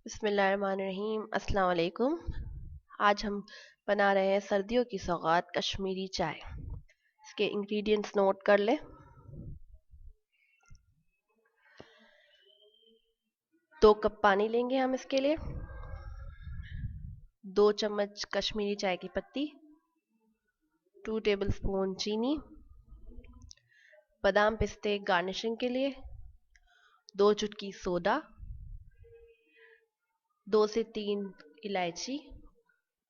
बिस्मिल्लाहिर्रहमानिर्रहीम। अस्सलाम वालेकुम। आज हम बना रहे हैं सर्दियों की सौगात कश्मीरी चाय। इसके इंग्रेडिएंट्स नोट कर लें। 2 कप पानी लेंगे हम इसके लिए। 2 चम्मच कश्मीरी चाय की पत्ती, 2 टेबलस्पून चीनी, बादाम पिस्ते गार्निशिंग के लिए, 2 चुटकी सोडा, 2 से 3 इलायची,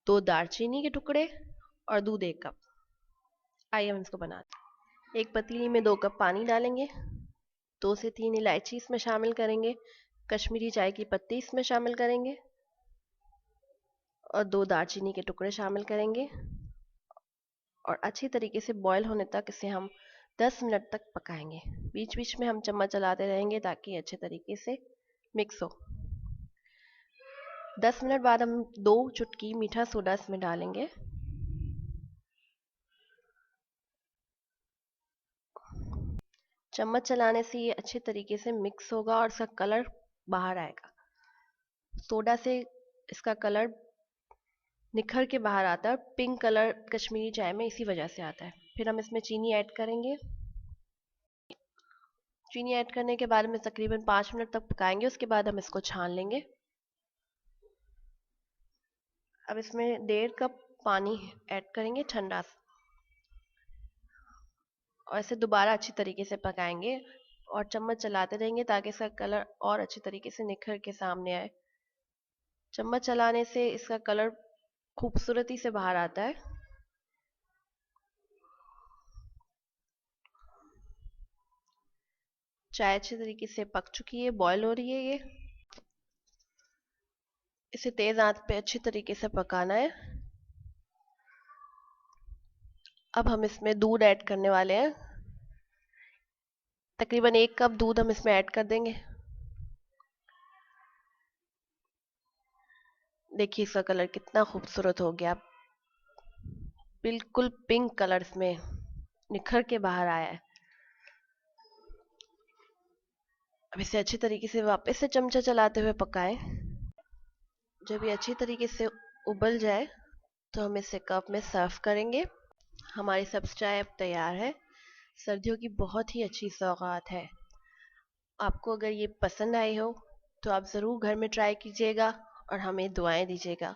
2 दालचीनी के टुकड़े और दूध 1 कप। आइए हम इसको बनाते हैं। एक पतीली में 2 कप पानी डालेंगे, 2 से 3 इलायची इसमें शामिल करेंगे, कश्मीरी चाय की पत्ती इसमें शामिल करेंगे और 2 दालचीनी के टुकड़े शामिल करेंगे और अच्छी तरीके से बॉईल होने तक इसे हम 10 मिनट तक पकाएंगे। बीच बीच में हम चम्मच चलाते रहेंगे ताकि अच्छे तरीके से मिक्स हो। 10 मिनट बाद हम 2 चुटकी मीठा सोडा इसमें डालेंगे। चम्मच चलाने से ये अच्छे तरीके से मिक्स होगा और इसका कलर बाहर आएगा। सोडा से इसका कलर निखर के बाहर आता है। पिंक कलर कश्मीरी चाय में इसी वजह से आता है। फिर हम इसमें चीनी ऐड करेंगे। चीनी ऐड करने के बाद में तकरीबन 5 मिनट तक पकाएंगे। उसके बाद हम इसको छान लेंगे। अब इसमें 1.5 कप पानी ऐड करेंगे ठंडा, और इसे दोबारा अच्छी तरीके से पकाएंगे और चम्मच चलाते रहेंगे ताकि इसका कलर और अच्छी तरीके से निखर के सामने आए। चम्मच चलाने से इसका कलर खूबसूरती से बाहर आता है। चाय अच्छी तरीके से पक चुकी है, बॉयल हो रही है ये। इसे तेज आंच पे अच्छी तरीके से पकाना है। अब हम इसमें दूध ऐड करने वाले हैं। तकरीबन 1 कप दूध हम इसमें ऐड कर देंगे। देखिए इसका कलर कितना खूबसूरत हो गया, बिल्कुल पिंक कलर इसमें निखर के बाहर आया है। अब इसे अच्छी तरीके से वापस से चमचा चलाते हुए पकाएं। जब ये अच्छी तरीके से उबल जाए तो हम इसे कप में सर्व करेंगे। हमारी सब चाय अब तैयार है। सर्दियों की बहुत ही अच्छी सौगात है। आपको अगर ये पसंद आई हो तो आप ज़रूर घर में ट्राई कीजिएगा और हमें दुआएं दीजिएगा।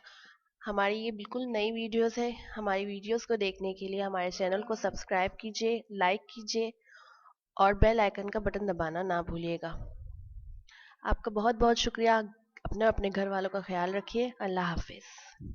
हमारी ये बिल्कुल नई वीडियोस है। हमारी वीडियोस को देखने के लिए हमारे चैनल को सब्सक्राइब कीजिए, लाइक कीजिए और बेल आइकन का बटन दबाना ना भूलिएगा। आपका बहुत बहुत शुक्रिया। अपने अपने घर वालों का ख्याल रखिए। अल्लाह हाफिज़।